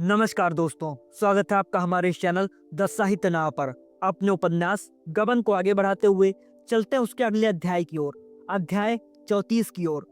नमस्कार दोस्तों, स्वागत है आपका हमारे इस चैनल द साहित्य नाव पर। अपने उपन्यास गबन को आगे बढ़ाते हुए चलते हैं उसके अगले अध्याय की ओर, अध्याय 34 की ओर।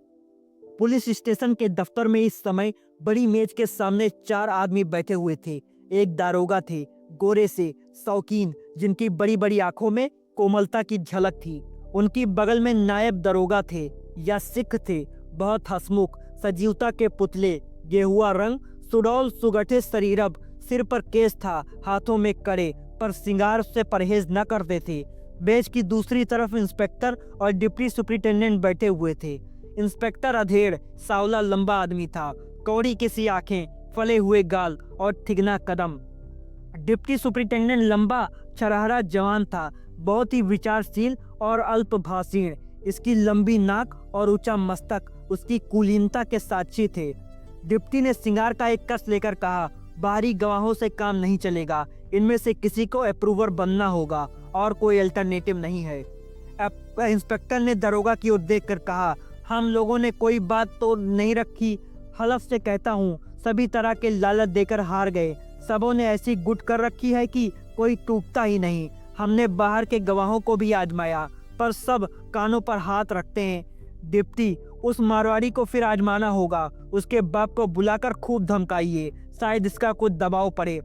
पुलिस स्टेशन के दफ्तर में इस समय बड़ी मेज के सामने 4 आदमी बैठे हुए थे। एक दारोगा थे, गोरे से, शौकीन, जिनकी बड़ी बड़ी आंखों में कोमलता की झलक थी। उनकी बगल में नायब दरोगा थे या सिख थे, बहुत हंसमुख, सजीवता के पुतले, गेहुआ रंग, सुडौल सुगठे शरीरब, सिर पर केस था, हाथों में कड़े, पर सिंगार से परहेज न करते थे। बेंच की दूसरी तरफ इंस्पेक्टर और डिप्टी सुपरिटेंडेंट बैठे हुए थे। इंस्पेक्टर अधेड़, सावला, लंबा आदमी था, कौड़ी किसी आंखें, फले हुए गाल और ठिगना कदम। डिप्टी सुपरिटेंडेंट लंबा, छरहरा जवान था, बहुत ही विचारशील और अल्पभाषीण। इसकी लंबी नाक और ऊंचा मस्तक उसकी कुलीनता के साक्षी थे। डिप्टी ने सिंगार का एक कस लेकर कहा, बाहरी गवाहों से काम नहीं चलेगा, इनमें से किसी को अप्रूवर बनना होगा और कोई अल्टरनेटिव नहीं है। इंस्पेक्टर ने दरोगा की ओर देखकर कहा, हम लोगों ने कोई बात तो नहीं रखी, हलफ से कहता हूँ सभी तरह के लालच देकर हार गए। सबों ने ऐसी गुट कर रखी है कि कोई टूटता ही नहीं। हमने बाहर के गवाहों को भी आजमाया, पर सब कानों पर हाथ रखते हैं। डिप्टी, उस मारवाड़ी को फिर आजमाना होगा, उसके बाप को बुलाकर खूब धमकाइए, शायद इसका कुछ दबाव पड़े।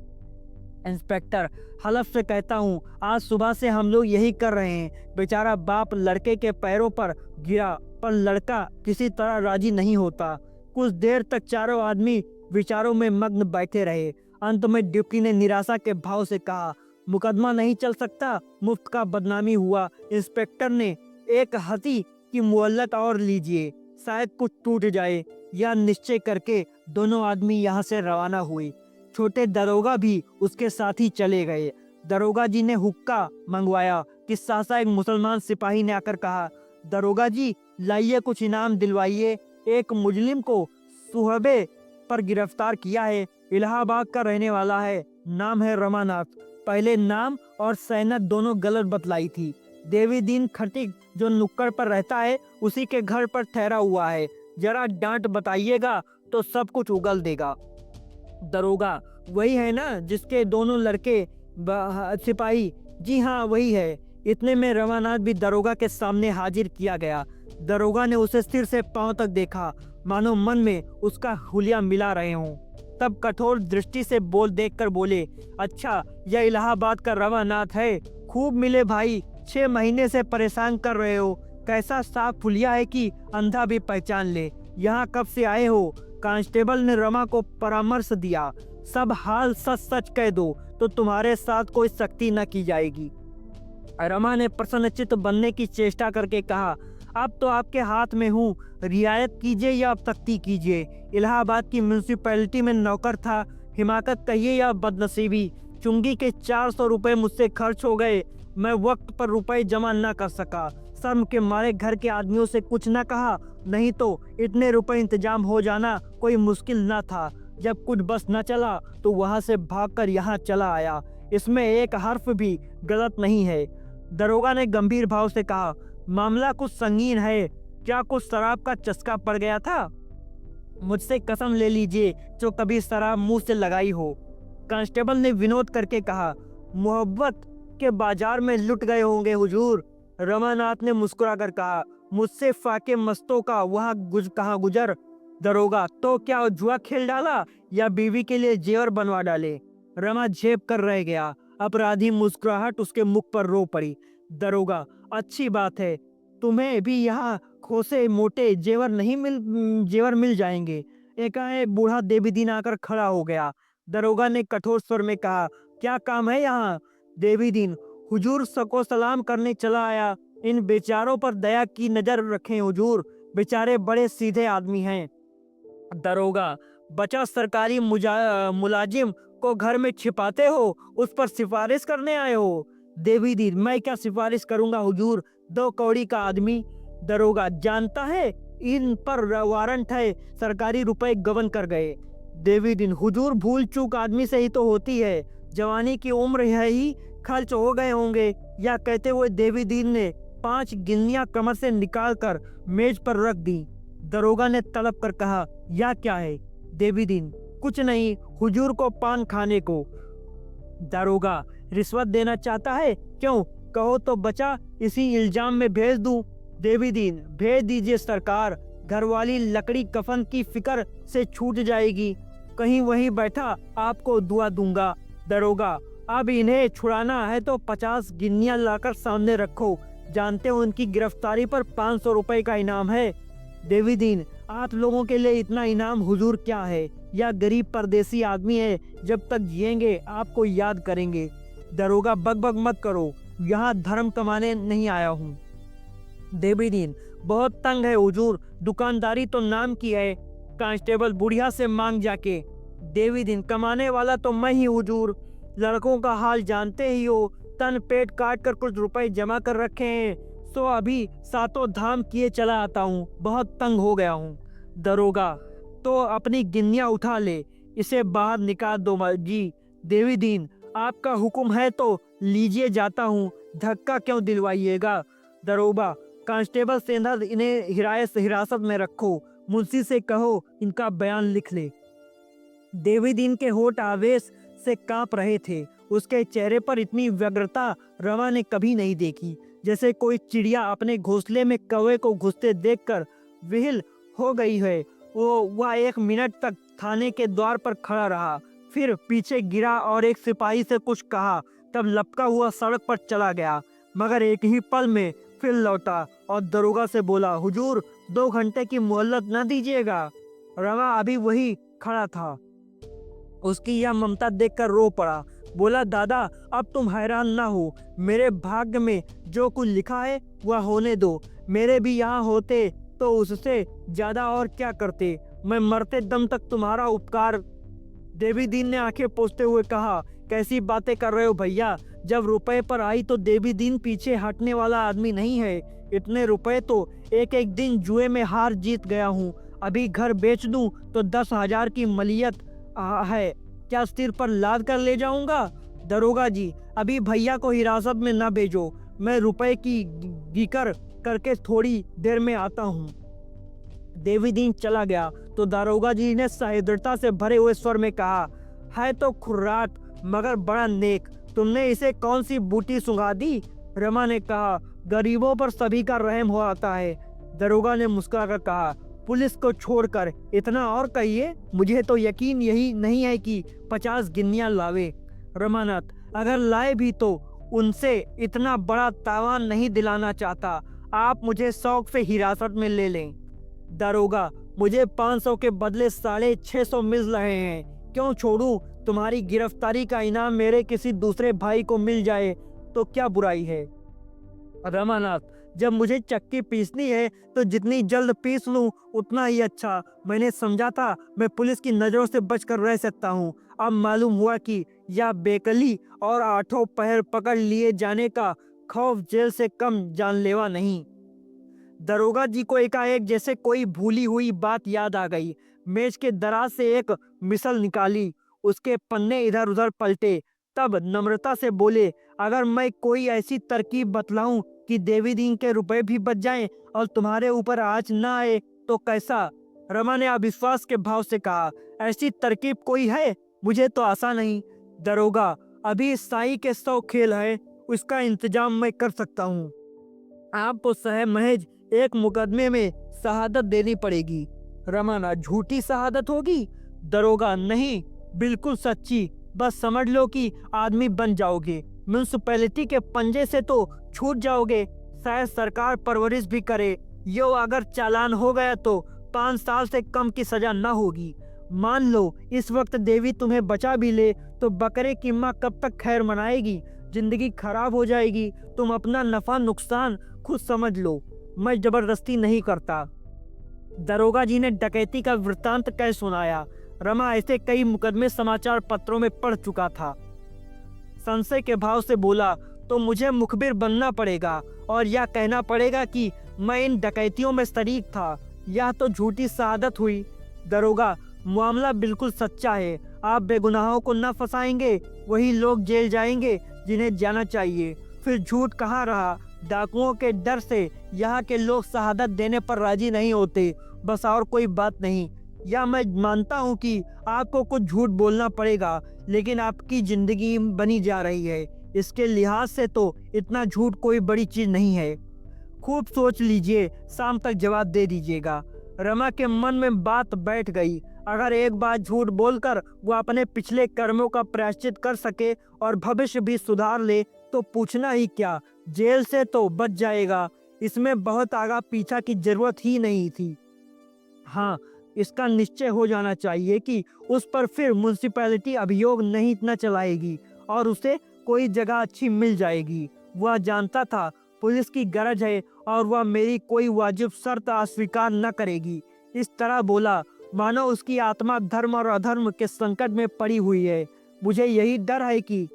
इंस्पेक्टर, हलफ से कहता हूँ आज सुबह से हम लोग यही कर रहे हैं। बेचारा बाप लड़के के पैरों पर गिरा, पर लड़का किसी तरह राजी नहीं होता। कुछ देर तक चारों आदमी विचारों में मग्न बैठे रहे। अंत में डिप्टी ने निराशा के भाव से कहा, मुकदमा नहीं चल सकता, मुफ्त का बदनामी हुआ। इंस्पेक्टर ने, एक हंसी की मोहलत और लीजिए, शायद कुछ टूट जाए। यह निश्चय करके दोनों आदमी यहाँ से रवाना हुए। छोटे दरोगा भी उसके साथ ही चले गए। दरोगा जी ने हुक्का मंगवाया कि सहसा एक मुसलमान सिपाही ने आकर कहा, दरोगा जी लाइए, कुछ इनाम दिलवाइए। एक मुजरिम को सुहबे पर गिरफ्तार किया है, इलाहाबाद का रहने वाला है, नाम है रमानाथ। पहले नाम और सैनत दोनों गलत बतलाई थी। देवी दीन खटिक जो नुक्कड़ पर रहता है उसी के घर पर ठहरा हुआ है। जरा डांट बताइएगा तो सब कुछ उगल देगा। दरोगा, वही है ना जिसके दोनों लड़के सिपाही? जी हाँ, वही है। इतने में रमानाथ भी दरोगा के सामने हाजिर किया गया। दरोगा ने उसे सिर से पांव तक देखा, मानो मन में उसका हुलिया मिला रहे हों। तब कठोर दृष्टि से देखकर बोले, अच्छा यह इलाहाबाद का रमानाथ है? खूब मिले भाई, 6 महीने से परेशान कर रहे हो। कैसा साफ हुलिया है कि अंधा भी पहचान ले। यहाँ कब से आए हो? कांस्टेबल ने रमा को परामर्श दिया, सब हाल सच सच कह दो तो तुम्हारे साथ कोई सख्ती न की जाएगी। रमा ने प्रसन्नचित्त बनने की चेष्टा करके कहा, अब तो आपके हाथ में हूँ, रियायत कीजिए या अब सख्ती कीजिए। इलाहाबाद की म्यूनिसिपैलिटी में नौकर था, हिमाकत कहिए या बदनसीबी। चुंगी के 400 रुपए मुझसे खर्च हो गए, मैं वक्त पर रुपए जमा न कर सका। शर्म के मारे घर के आदमियों से कुछ न कहा, नहीं तो इतने रुपए इंतजाम हो जाना कोई मुश्किल न था। जब कुछ बस न चला तो वहां से भागकर यहाँ चला आया। इसमें एक हर्फ भी गलत नहीं है। दरोगा ने गंभीर भाव से कहा, मामला कुछ संगीन है, क्या कुछ शराब का चस्का पड़ गया था? मुझसे कसम ले लीजिए जो कभी शराब मुंह से लगाई हो। कांस्टेबल ने विनोद करके कहा, मोहब्बत के बाजार में लुट गए होंगे हुजूर। रमानाथ ने मुस्कुराकर कहा, मुझसे फाके मस्तों का वहाँ कहाँ गुजर। दरोगा, तो क्या जुआ खेल डाला या बीवी के लिए जेवर बनवा डाले? रमा झेप कर रह गया। अपराधी मुस्कुराहट उसके मुख पर रो पड़ी। दरोगा, अच्छी बात है, तुम्हें भी यहाँ खोसे मोटे जेवर मिल जाएंगे। एकाएक बूढ़ा देवीदीन आकर खड़ा हो गया। दरोगा ने कठोर स्वर में कहा, क्या काम है यहाँ? देवीदीन, हुजूर सको सलाम करने चला आया। इन बेचारों पर दया की नजर रखें हुजूर, बेचारे बड़े सीधे आदमी हैं। दरोगा, बचा सरकारी मुलाजिम को घर में छिपाते हो, उस पर सिफारिश करने आए हो? देवीदीन, मैं क्या सिफारिश करूंगा हुजूर, 2 कौड़ी का आदमी। दरोगा, जानता है इन पर वारंट है, सरकारी रुपए गबन कर गए। देवीदीन, हुजूर भूल चूक आदमी से ही तो होती है, जवानी की उम्र है ही, खर्च हो गए होंगे। या कहते हुए देवीदीन ने 5 गिन्नियां कमर से निकालकर मेज पर रख दी। दरोगा ने तड़प कर कहा, या क्या है? देवीदीन, कुछ नहीं, हुजूर को पान खाने को। दारोगा, रिश्वत देना चाहता है? क्यों, कहो तो बचा, इसी इल्जाम में भेज दूं। देवीदीन, भेज दीजिए सरकार, घरवाली लकड़ी कफन की फिक्र से छूट जाएगी। कहीं वहीं बैठा आपको दुआ दूंगा। दरोगा, अब इन्हें छुड़ाना है तो 50 गिन्नियां लाकर सामने रखो। जानते हो उनकी गिरफ्तारी पर 500 रुपए का इनाम है। देवीदीन, आप लोगों के लिए इतना इनाम हुजूर क्या है, या गरीब परदेसी आदमी है, जब तक जिएंगे आपको याद करेंगे। दरोगा, बकबक मत करो, यहाँ धर्म कमाने नहीं आया हूँ। देवीदीन, बहुत तंग है हुजूर, दुकानदारी तो नाम की है, कांस्टेबल बुढ़िया से मांग जाके। देवीदीन, कमाने वाला तो मैं ही हुजूर, लड़कों का हाल जानते ही हो, तन पेट काट कर कुछ रुपए जमा कर रखे हैं, तो अभी सातों धाम किए चला आता हूँ, बहुत तंग हो गया हूँ। दरोगा, तो अपनी गिन्नियां उठा ले, इसे बाहर निकाल दो जी। देवीदीन, आपका हुक्म है तो लीजिए, जाता हूँ, धक्का क्यों दिलवाइएगा। दरोगा, कांस्टेबल सेंधर, इन्हें हिरासत में रखो, मुंशी से कहो इनका बयान लिख ले। देवीदीन के होठ आवेश से कांप रहे थे, उसके चेहरे पर इतनी व्यग्रता रमा ने कभी नहीं देखी, जैसे कोई चिड़िया अपने घोंसले में कौवे को घुसते देखकर विहिल हो गई है। वह 1 मिनट तक थाने के द्वार पर खड़ा रहा, फिर पीछे गिरा और एक सिपाही से कुछ कहा, तब लपका हुआ सड़क पर चला गया, मगर एक ही पल में फिर लौटा और दरोगा से बोला, हुजूर 2 घंटे की मोहलत न दीजिएगा। रमा अभी वही खड़ा था, उसकी यह ममता देखकर रो पड़ा, बोला, दादा अब तुम हैरान ना हो, मेरे भाग्य में जो कुछ लिखा है वह होने दो, मेरे भी यहाँ होते तो उससे ज्यादा और क्या करते, मैं मरते दम तक तुम्हारा उपकार। देवीदीन ने आंखें पोंछते हुए कहा, कैसी बातें कर रहे हो भैया, जब रुपए पर आई तो देवीदीन पीछे हटने वाला आदमी नहीं है, इतने रुपए तो एक एक दिन जुए में हार जीत गया हूँ, अभी घर बेच दूं तो 10,000 की मलियत है, क्या सिर पर लाद कर ले जाऊंगा। दरोगा जी, अभी भैया को हिरासत में न भेजो, मैं रुपए की गीकर करके थोड़ी देर में आता हूँ। देवीदीन चला गया तो दारोगा जी ने सह्रदता से भरे हुए स्वर में कहा, है तो खुर्राट मगर बड़ा नेक, तुमने इसे कौन सी बूटी सुंघा दी। रमा ने कहा, गरीबों पर सभी का रहम हो आता है। दरोगा ने मुस्कुराकर कहा, पुलिस को छोड़कर इतना और कहिए, मुझे तो यकीन यही नहीं है कि 50 गिन्नियां लावे। रमानाथ, अगर लाए भी तो उनसे इतना बड़ा तावान नहीं दिलाना चाहता, आप मुझे शौक से हिरासत में ले लें। दारोगा, मुझे 500 के बदले 650 मिल रहे हैं, क्यों छोड़ूं, तुम्हारी गिरफ्तारी का इनाम मेरे किसी दूसरे भाई को मिल जाए तो क्या बुराई है। रमानाथ, जब मुझे चक्की पीसनी है तो जितनी जल्द पीस लूं उतना ही अच्छा, मैंने समझा था मैं पुलिस की नजरों से बचकर रह सकता हूं, अब मालूम हुआ कि यह बेकली और 8 पहर पकड़ लिए जाने का खौफ जेल से कम जानलेवा नहीं। दरोगा जी को एकाएक जैसे कोई भूली हुई बात याद आ गई, मेज के दराज से एक मिसल निकाली, उसके पन्ने इधर उधर पलटे, तब नम्रता से बोले, अगर मैं कोई ऐसी तरकीब बतलाऊं कि देवीदीन के रुपए भी बच जाएं और तुम्हारे ऊपर आँच ना आए तो कैसा। रमा ने अविश्वास के भाव से कहा, ऐसी तरकीब कोई है, मुझे तो आशा नहीं। दरोगा, अभी साई के 100 खेल है, उसका इंतजाम मैं कर सकता हूँ, आपको महज एक मुकदमे में शहादत देनी पड़ेगी। रमाना, झूठी शहादत होगी। दरोगा, नहीं, बिल्कुल सच्ची, बस समझ लो कि आदमी बन जाओगे, म्यूनसिपैलिटी के पंजे से तो छूट जाओगे, शायद सरकार परवरिश भी करे, यो अगर चालान हो गया तो 5 साल से कम की सजा न होगी। मान लो इस वक्त देवी तुम्हें बचा भी ले तो बकरे की माँ कब तक खैर मनाएगी, जिंदगी खराब हो जाएगी, तुम अपना नफा नुकसान खुद समझ लो, मैं जबरदस्ती नहीं करता। दरोगा जी ने डकैती का वृत्तांत कह सुनाया। रमा ऐसे कई मुकदमे समाचार पत्रों में पढ़ चुका था। संशय के भाव से बोला, तो मुझे मुखबिर बनना पड़ेगा और यह कहना पड़ेगा कि मैं इन डकैतियों में शरीक था, यह तो झूठी शहादत हुई। दरोगा, मामला बिल्कुल सच्चा है, आप बेगुनाहों को न फंसाएंगे, वही लोग जेल जाएंगे जिन्हें जाना चाहिए, फिर झूठ कहाँ रहा। डाकुओं के डर से यहाँ के लोग शहादत देने पर राजी नहीं होते, बस और कोई बात नहीं। या मैं मानता हूँ कि आपको कुछ झूठ बोलना पड़ेगा, लेकिन आपकी जिंदगी बनी जा रही है। इसके लिहाज से तो इतना झूठ कोई बड़ी चीज नहीं है। खूब सोच लीजिए, शाम तक जवाब दे दीजिएगा। रमा के मन में बात बैठ गई। अगर एक बार झूठ बोलकर वो अपने पिछले कर्मों का प्रायश्चित कर सके और भविष्य भी सुधार ले तो पूछना ही क्या, जेल से तो बच जाएगा। इसमें बहुत आगा पीछा की जरूरत ही नहीं थी। हाँ, इसका निश्चय हो जाना चाहिए कि उस पर फिर म्युनिसिपैलिटी अभियोग नहीं न चलाएगी और उसे कोई जगह अच्छी मिल जाएगी। वह जानता था पुलिस की गरज है और वह मेरी कोई वाजिब शर्त अस्वीकार न करेगी। इस तरह बोला मानो उसकी आत्मा धर्म और अधर्म के संकट में पड़ी हुई है। मुझे यही डर है कि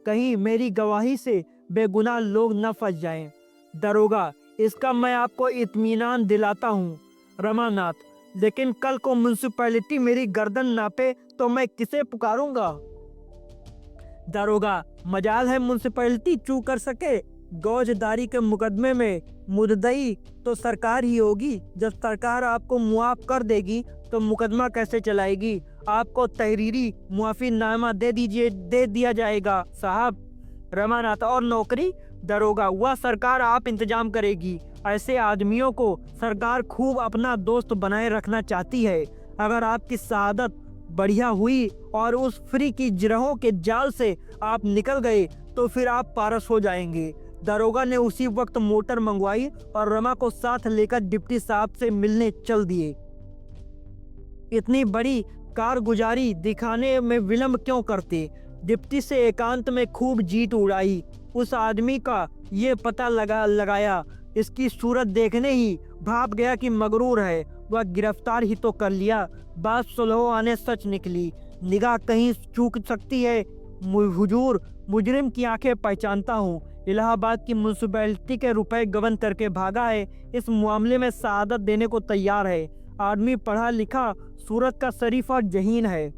कहीं मेरी गवाही से बेगुनाह लोग न फंस जाएं। दरोगा, इसका मैं आपको इत्मीनान दिलाता हूँ रमानाथ, लेकिन कल को म्युनिसिपैलिटी मेरी गर्दन नापे तो मैं किसे पुकारूंगा? दरोगा, मजाल है म्युनिसिपैलिटी चू कर सके? गौजदारी के मुकदमे में मुद्दई तो सरकार ही होगी। जब सरकार आपको मुआफ कर देगी तो मुकदमा कैसे चलाएगी? आपको तहरीरी मुआफीनामा दे दिया जाएगा साहब। रमानाथ, और नौकरी? दरोगा, वह सरकार आप इंतजाम करेगी। ऐसे आदमियों को सरकार खूब अपना दोस्त बनाए रखना चाहती है। अगर आपकी शहादत बढ़िया हुई और उस फ्री की जिरहों के जाल से आप निकल गए तो फिर आप पारस हो जाएंगे। दरोगा ने उसी वक्त मोटर मंगवाई और रमा को साथ लेकर डिप्टी साहब से मिलने चल दिए। इतनी बड़ी कारगुजारी दिखाने में विलंब क्यों करते? डिप्टी से एकांत में खूब जीत उड़ाई। उस आदमी का ये पता लगाया। इसकी सूरत देखने ही भाप गया कि मगरूर है। वह गिरफ्तार ही तो कर लिया। बात सुलह आने सच निकली। निगाह कहीं चूक सकती है हुजूर, मुजरिम की आंखें पहचानता हूँ। इलाहाबाद की म्युनिसिपैलिटी के रुपए गबन करके भागा है। इस मामले में शहादत देने को तैयार है। आदमी पढ़ा लिखा, सूरत का शरीफ और जहीन है।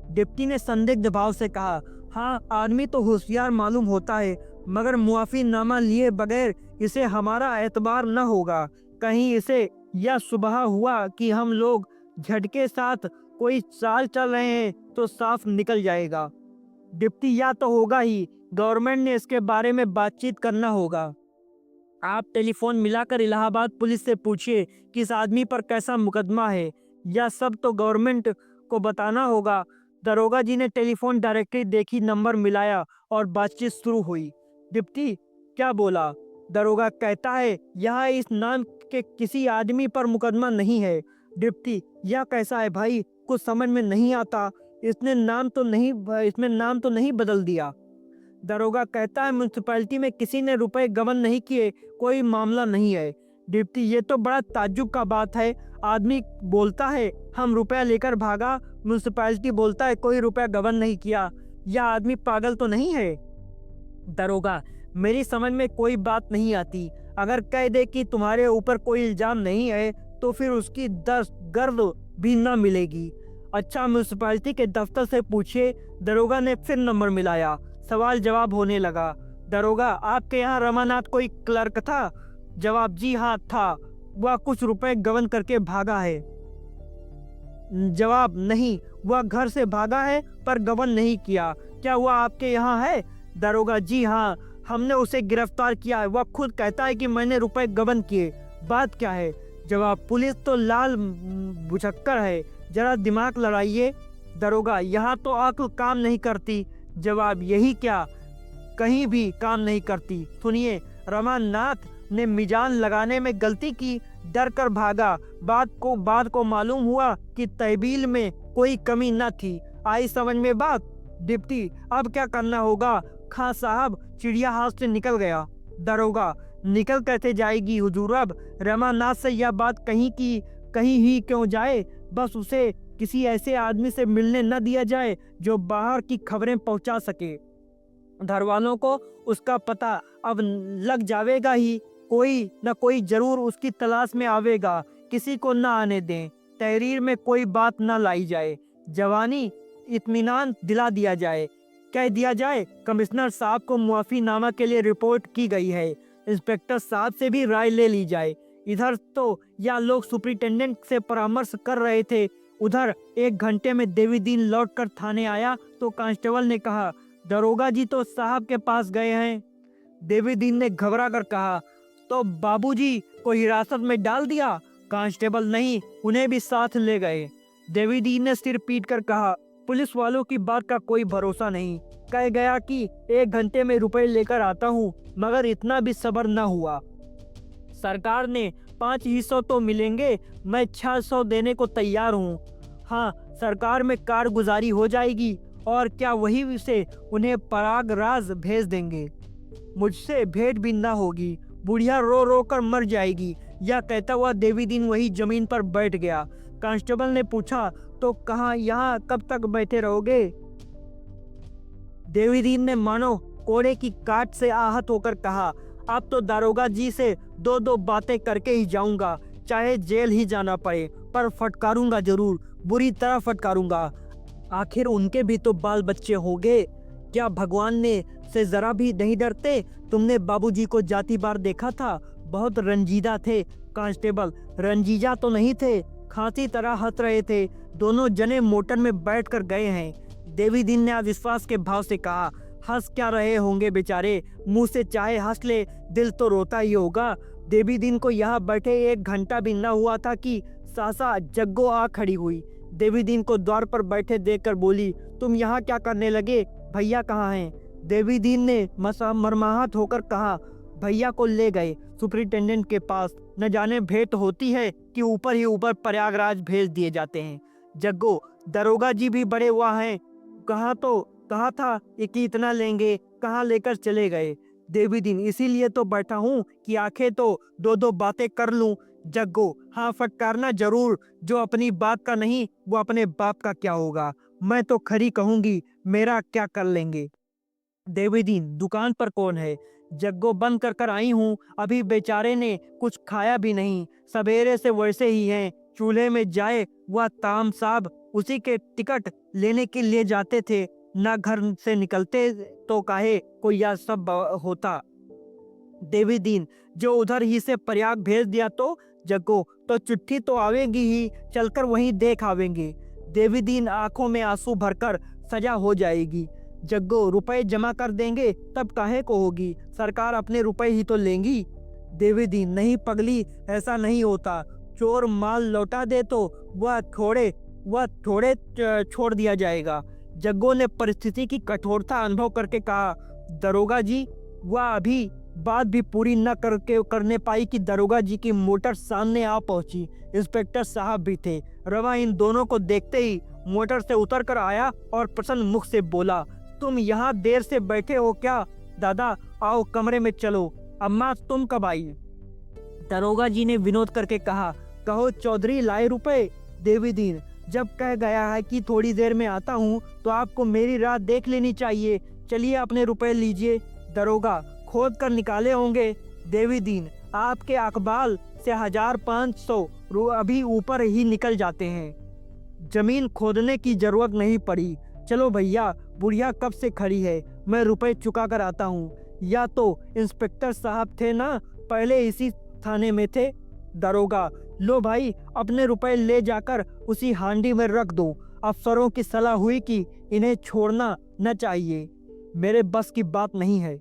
डिप्टी ने संदिग्ध भाव से कहा, हाँ, आदमी तो होशियार मालूम होता है, मगर मुआफीनामा लिए बगैर इसे हमारा एतबार न होगा। कहीं इसे यह सुबह हुआ कि हम लोग झटके साथ कोई चाल चल रहे हैं तो साफ निकल जाएगा। डिप्टी, या तो होगा ही। गवर्नमेंट ने इसके बारे में बातचीत करना होगा। आप टेलीफोन मिलाकर इलाहाबाद पुलिस से पूछिए कि इस आदमी पर कैसा मुकदमा है। यह सब तो गवर्नमेंट को बताना होगा। दरोगा जी ने टेलीफोन डायरेक्टरी देखी, नंबर मिलाया और बातचीत शुरू हुई। डिप्टी, क्या बोला? दरोगा कहता है यहाँ इस नाम के किसी आदमी पर मुकदमा नहीं है। डिप्टी, यह कैसा है भाई, कुछ समझ में नहीं आता। इसमें नाम तो नहीं बदल दिया। दरोगा कहता है म्युनिसिपैलिटी में किसी ने रुपए गबन नहीं किए, कोई मामला नहीं है। डिप्टी, ये तो बड़ा ताज्जुब का बात है। आदमी बोलता है हम रुपया लेकर भागा, म्युनिसिपैलिटी बोलता है कोई रुपया गबन नहीं किया। यह आदमी पागल तो नहीं है? दरोगा, मेरी समझ में कोई बात नहीं आती। अगर कह दे कि तुम्हारे ऊपर कोई इल्जाम नहीं है तो फिर उसकी गर्द भी न मिलेगी। अच्छा, म्युनिसिपैलिटी के दफ्तर से पूछिए। दरोगा ने फिर नंबर मिलाया। सवाल जवाब होने लगा। दरोगा, आपके यहाँ रमानाथ कोई क्लर्क था? जवाब, जी हाँ था। वह कुछ रुपए गबन करके भागा है। जवाब, नहीं, वह घर से भागा है पर गबन नहीं किया। क्या वह आपके यहाँ है? दरोगा, जी हाँ, हमने उसे गिरफ्तार किया है। वह खुद कहता है कि मैंने रुपए गबन किए। बात क्या है? जवाब, पुलिस तो लाल भुचक्कर है, जरा दिमाग लड़ाइए। दरोगा, यहाँ तो अक्ल काम नहीं करती। जवाब, यही क्या, कहीं भी काम नहीं करती। सुनिए, रमानाथ ने मिजान लगाने में गलती की, डर कर भागा। बाद को मालूम हुआ कि तहवील में कोई कमी न थी। आई समझ में बात? डिप्टी, अब क्या करना होगा? खां साहब, चिड़िया हाथ से निकल गया। दरोगा, निकल कैसे जाएगी हुजूर? अब रमानाथ से यह बात कहीं ही क्यों जाए? बस उसे किसी ऐसे आदमी से मिलने न दिया जाए जो बाहर की खबरें पहुंचा सके। घर वालों को उसका पता अब लग जाएगा ही। कोई न कोई जरूर उसकी तलाश में आवेगा। किसी को न आने दें। तहरीर में कोई बात न लाई जाए। जवानी इत्मीनान दिला दिया जाए। कह दिया जाए कमिश्नर साहब को मुआफीनामा के लिए रिपोर्ट की गई है। इंस्पेक्टर साहब से भी राय ले ली जाए। इधर तो यह लोग सुपरिटेंडेंट से परामर्श कर रहे थे, उधर 1 घंटे में देवीदीन लौटकर थाने आया तो कांस्टेबल ने कहा, दरोगा जी तो साहब के पास गए हैं। देवीदीन ने घबरा कर कहा, तो बाबूजी को हिरासत में डाल दिया? कांस्टेबल, नहीं, उन्हें भी साथ ले गए। देवीदीन ने सिर पीट कर कहा, पुलिस वालों की बात का कोई भरोसा नहीं। कह गया कि 1 घंटे में रुपए लेकर आता हूँ, मगर इतना भी सब्र न हुआ। सरकार ने 5 हिस्सों तो मिलेंगे, मैं 600 देने को तैयार हूँ। हाँ, सरकार में कारगुजारी हो जाएगी और क्या वही से उन्हें प्रयागराज भेज देंगे। मुझसे भेंट भी ना होगी, बुढ़िया रो रो कर मर जाएगी। यह कहता हुआ देवीदीन वही जमीन पर बैठ गया। कांस्टेबल ने पूछा, तो कहाँ, यहाँ कब तक बैठे रहोगे? देवीदीन ने मानो कोड़े की काट से आहत होकर कहा, अब तो दारोगा जी से 2-2 बातें करके ही जाऊंगा, चाहे जेल ही जाना पड़े, पर फटकारूंगा जरूर, बुरी तरह फटकारूंगा। आखिर उनके भी तो बाल बच्चे होंगे, क्या भगवान ने से जरा भी नहीं डरते? तुमने बाबूजी को जाति बार देखा था, बहुत रंजीदा थे। कांस्टेबल, रंजीजा तो नहीं थे, खांसी तरह हंस रहे थे। दोनों जने मोटर में बैठ कर गए हैं। देवीदीन ने अविश्वास के भाव से कहा, हंस क्या रहे होंगे बेचारे, मुंह से चाहे हंस ले, दिल तो रोता ही होगा। देवीदीन को यहाँ बैठे 1 घंटा भी न हुआ था कि सासा जग्गो आ खड़ी हुई। देवीदीन को द्वार पर बैठे देखकर बोली, तुम यहाँ क्या करने लगे? भैया कहाँ हैं? देवीदीन ने मरमाहत होकर कहा, भैया को ले गए सुपरिटेंडेंट के पास, न जाने भेंट होती है कि ऊपर ही ऊपर प्रयागराज भेज दिए जाते हैं। जग्गो, दरोगा जी भी बड़े हुआ हैं, कहा था कि इतना लेंगे, कहाँ लेकर चले गए? देवीदीन, इसीलिए तो बैठा हूँ कि आंखें तो 2-2 बातें कर लूं। जग्गो, हाँ, फटकारना जरूर, जो अपनी बात का नहीं वो अपने बाप का क्या होगा? मैं तो खरी कहूंगी, मेरा क्या कर लेंगे? देवीदीन, दुकान पर कौन है? जग्गो, बंद कर आई हूँ, अभी बेचारे ने कुछ खाया भी नहीं, सवेरे से वैसे ही हैं। चूल्हे में जाए वह ताम साहब उसी के टिकट लेने के लिए जाते थे, ना घर से निकलते तो काहे को यह सब होता। देवीदीन, जो उधर ही से प्रयाग भेज दिया तो? जग्गो, तो चिट्ठी तो आवेगी ही, चलकर वहीं देख आवेंगे। देवीदीन, आंखों में आंसू भरकर, सजा हो जाएगी। जग्गो, रुपए जमा कर देंगे तब काहे को होगी, सरकार अपने रुपए ही तो लेंगी। देवीदीन, नहीं पगली, ऐसा नहीं होता, चोर माल लौटा दे तो वह थोड़े छोड़ दिया जाएगा। जग्गो ने परिस्थिति की कठोरता अनुभव करके कहा, दरोगा जी, वह अभी बात भी पूरी न करने पाई कि दरोगा जी की मोटर सामने आ पहुंची। इंस्पेक्टर साहब भी थे। रवा इन दोनों को देखते ही मोटर से उतर कर आया और प्रसन्न मुख से बोला, तुम यहाँ देर से बैठे हो क्या? दादा, आओ कमरे में चलो। अम्मा, तुम कब आई? दरोगा जी ने विनोद करके कहा, कहो चौधरी, लाए रुपए? देवीदीन, जब कह गया है कि थोड़ी देर में आता हूँ तो आपको मेरी राह देख लेनी चाहिए, चलिए अपने रुपए लीजिए। दरोगा, खोद कर निकाले होंगे। देवीदीन, आपके अखबाल से 1500 अभी ऊपर ही निकल जाते हैं, जमीन खोदने की जरूरत नहीं पड़ी। चलो भैया, बुढ़िया कब से खड़ी है, मैं रुपए चुका कर आता हूँ। या तो इंस्पेक्टर साहब थे ना, पहले इसी थाने में थे। दरोगा, लो भाई, अपने रुपए ले जाकर उसी हांडी में रख दो। अफसरों की सलाह हुई कि इन्हें छोड़ना न चाहिए, मेरे बस की बात नहीं है।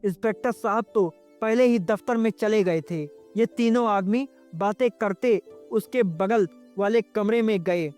इंस्पेक्टर साहब तो पहले ही दफ्तर में चले गए थे। ये तीनों आदमी बातें करते उसके बगल वाले कमरे में गए।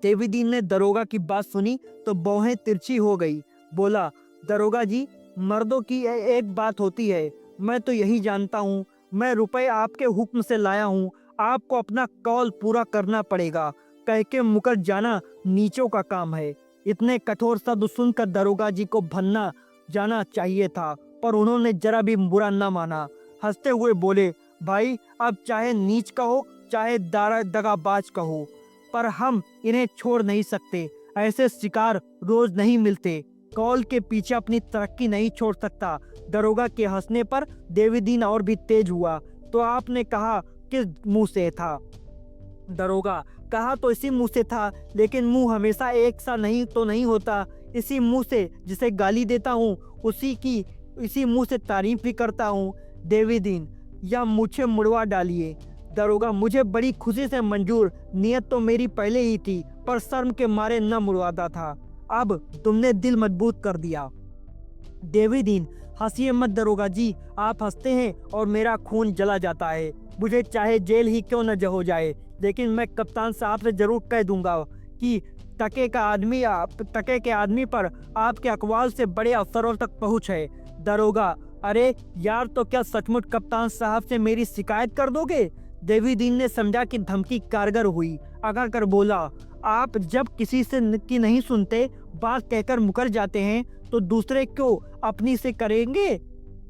देवीदीन ने दरोगा की बात सुनी तो भौहें तिरछी हो गई। बोला, दरोगा जी, मर्दों की एक बात होती है, मैं तो यही जानता हूँ, मैं रुपए आपके हुक्म से लाया हूँ, आपको अपना कौल पूरा करना पड़ेगा। कह के मुकर जाना नीचों का काम है। इतने कठोर शब्द सुनकर दरोगा जी को भन्ना जाना चाहिए था, पर उन्होंने जरा भी बुरा न माना। हंसते हुए बोले, भाई, अब चाहे नीच कहो चाहे दगाबाज कहो, पर हम इन्हें छोड़ नहीं सकते। ऐसे शिकार रोज नहीं मिलते। कौल के पीछे अपनी तरक्की नहीं छोड़ सकता। दरोगा के हंसने पर देवीदीन और भी तेज हुआ। तो आपने कहा किस मुंह से था? दरोगा, कहा तो इसी मुंह से था, लेकिन मुंह हमेशा एक सा नहीं होता। इसी मुंह से जिसे गाली देता हूँ इसी मुंह से तारीफ भी करता हूँ। देवीदीन, या मुझे मुड़वा डालिए। दरोगा, मुझे बड़ी खुशी से मंजूर, नियत तो मेरी पहले ही थी, पर शर्म के मारे न मुड़वाता था। अब तुमने दिल मजबूत कर दिया। देवीदीन, हंसिए मत दरोगा जी, आप हंसते हैं और मेरा खून जला जाता है। मुझे चाहे जेल ही क्यों न हो जाए, लेकिन मैं कप्तान साहब से जरूर कह दूंगा कि टके के आदमी पर आपके अकवाल से बड़े अफसरों तक पहुंच है। दरोगा, अरे यार, तो क्या सचमुच कप्तान साहब से मेरी शिकायत कर दोगे? देवीदीन ने समझा कि धमकी कारगर हुई, अगर कर बोला, आप जब किसी से की नहीं सुनते, बात कहकर मुकर जाते हैं, तो दूसरे क्यों अपनी से करेंगे?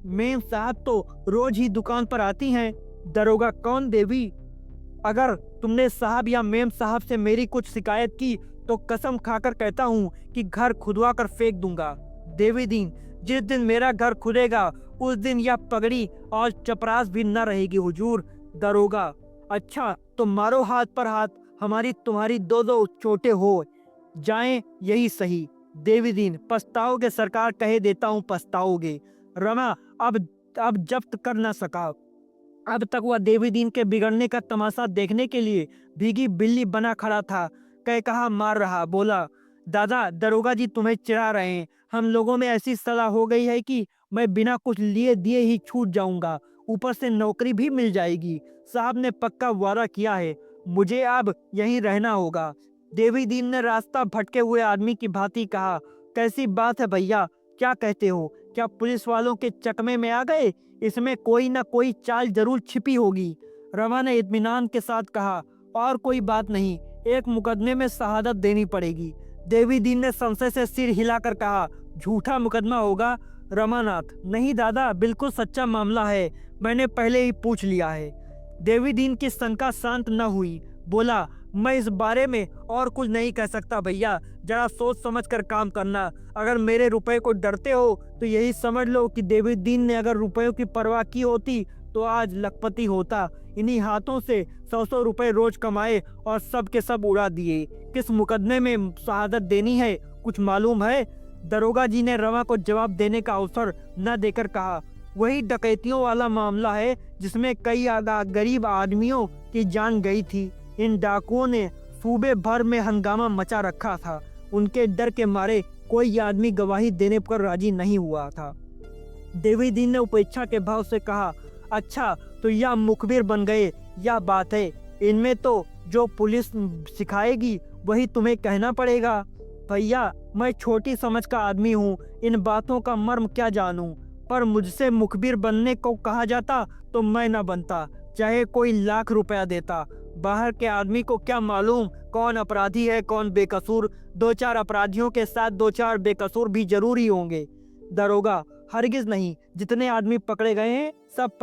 मेम साहब तो रोज ही दुकान पर आती हैं। दरोगा, कौन देवी? अगर तुमने साहब या मेम साहब से मेरी कुछ शिकायत की तो कसम खाकर कहता हूँ कि घर खुदवा कर फेंक दूंगा। देवीदीन, जिस दिन मेरा घर खुदेगा उस दिन यह पगड़ी और चपरास भी न रहेगी हुजूर। दरोगा, अच्छा तो मारो हाथ पर हाथ, हमारी तुम्हारी दो दो चोटें हो जाएं, यही सही। देवीदीन, पछताओगे सरकार, कहे देता हूँ पछताओगे। रमा अब जब्त कर न सका। अब तक वह देवीदीन के बिगड़ने का तमाशा देखने के लिए भीगी बिल्ली बना खड़ा था। कहा मार रहा, बोला, दादा, दरोगा जी तुम्हें चिढ़ा रहे हैं। हम लोगों में ऐसी सलाह हो गई है कि मैं बिना कुछ लिए दिए ही छूट जाऊंगा, ऊपर से नौकरी भी मिल जाएगी। साहब ने पक्का वादा किया है, मुझे अब यहीं रहना होगा। देवीदीन ने रास्ता भटके हुए आदमी की भांति कहा, कैसी बात है भैया, क्या कहते हो? क्या पुलिस वालों के चकमे में आ गए? इसमें कोई ना कोई चाल जरूर छिपी होगी। रमा ने इत्मीनान के साथ कहा, और कोई बात नहीं, एक मुकदमे में शहादत देनी पड़ेगी। देवीदीन ने संशय से सिर हिलाकर कहा, झूठा मुकदमा होगा? रमानाथ, नहीं दादा, बिल्कुल सच्चा मामला है, मैंने पहले ही पूछ लिया है। देवीदीन की शंका शांत न हुई, बोला, मैं इस बारे में और कुछ नहीं कह सकता भैया, जरा सोच समझ कर काम करना। अगर मेरे रुपए को डरते हो तो यही समझ लो कि देवीदीन ने अगर रुपयों की परवाह की होती तो आज लखपति होता। इन्हीं हाथों से 100-100 रुपए रोज कमाए और सब के सब उड़ा दिए। किस मुकदमे में शहादत देनी है, कुछ मालूम है? दरोगा जी ने रमा को जवाब देने का अवसर न देकर कहा, वही डकैतियों वाला मामला है जिसमें कई गरीब आदमियों की जान गई थी। इन डाकुओं ने सूबे भर में हंगामा मचा रखा था। उनके डर के मारे कोई आदमी गवाही देने पर राजी नहीं हुआ था। देवीदीन ने उपेक्षा के भाव से कहा, अच्छा तो यह मुखबिर बन गए, यह बात है। इनमें तो जो पुलिस सिखाएगी वही तुम्हें कहना पड़ेगा। भैया, मैं छोटी समझ का आदमी हूँ, इन बातों का मर्म क्या जानूं, पर मुझसे मुखबिर बनने को कहा जाता तो मैं न बनता, चाहे कोई लाख रुपया देता। बाहर के आदमी को क्या मालूम कौन अपराधी है कौन बेकसूर? 2-4 अपराधियों के साथ 2-4 बेकसूर भी जरूरी होंगे। दरोगा, हरगिज नहीं, जितने आदमी पकड़े गए हैं सब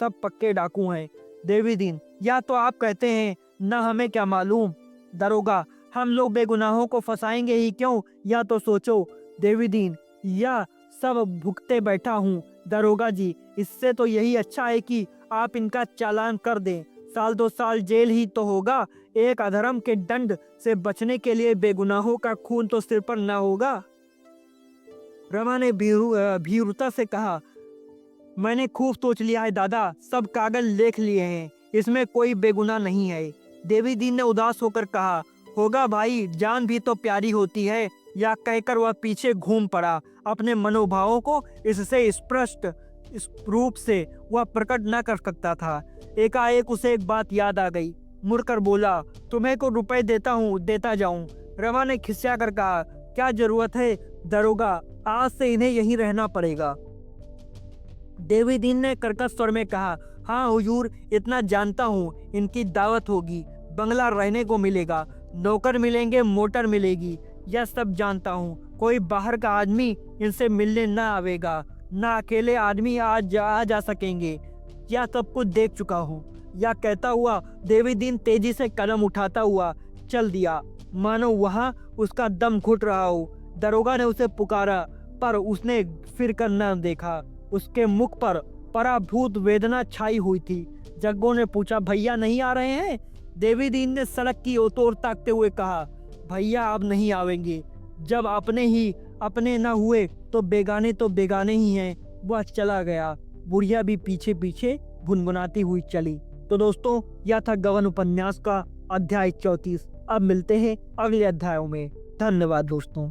सब पक्के डाकू हैं। देवीदीन, या तो आप कहते हैं, न हमें क्या मालूम। दरोगा, हम लोग बेगुनाहों को फंसाएंगे ही क्यों, या तो सोचो। देवीदीन, या सब भुगते बैठा हूँ। दरोगा जी, इससे तो यही अच्छा है कि आप इनका चालान कर दें, 1-2 साल जेल ही तो होगा। एक अधर्म के दंड से बचने के लिए बेगुनाहों का खून तो सिर पर न होगा। रमा ने भीरुता से कहा, मैंने खूब सोच लिया है दादा, सब कागज देख लिए हैं, इसमें कोई बेगुनाह नहीं है। देवीदीन ने उदास होकर कहा, होगा भाई, जान भी तो प्यारी होती है। या कहकर वह पीछे घूम पड़ा। अपने मनोभावों को इससे स्पष्ट इस रूप से वह प्रकट न कर सकता था। एकाएक उसे एक बात याद आ गई, मुड़कर बोला, तुम्हें को रुपए देता हूँ, देता जाऊं। रमा ने खिसिया कर कहा, क्या जरूरत है दरोगा, आज से इन्हें यहीं रहना पड़ेगा। देवीदीन ने कर्कश स्वर में कहा, हाँ हुजूर, इतना जानता हूँ, इनकी दावत होगी, बंगला रहने को मिलेगा, नौकर मिलेंगे, मोटर मिलेगी, यह सब जानता हूँ। कोई बाहर का आदमी इनसे मिलने न आवेगा, न अकेले आदमी आ जा सकेंगे, यह सब कुछ देख चुका हूँ। यह कहता हुआ देवीदीन तेजी से कदम उठाता हुआ चल दिया, मानो वहाँ उसका दम घुट रहा हो। दरोगा ने उसे पुकारा, पर उसने फिर कर न देखा। उसके मुख पर पराभूत वेदना छाई हुई थी। जग्गो ने पूछा, भैया नहीं आ रहे हैं? देवीदीन ने सड़क की ओर ताकते हुए कहा, भैया अब नहीं आवेंगे। जब अपने ही अपने न हुए तो बेगाने ही हैं। वह चला गया। बुढ़िया भी पीछे पीछे गुनगुनाती हुई चली। तो दोस्तों, यह था गबन उपन्यास का अध्याय 34। अब मिलते हैं अगले अध्यायों में। धन्यवाद दोस्तों।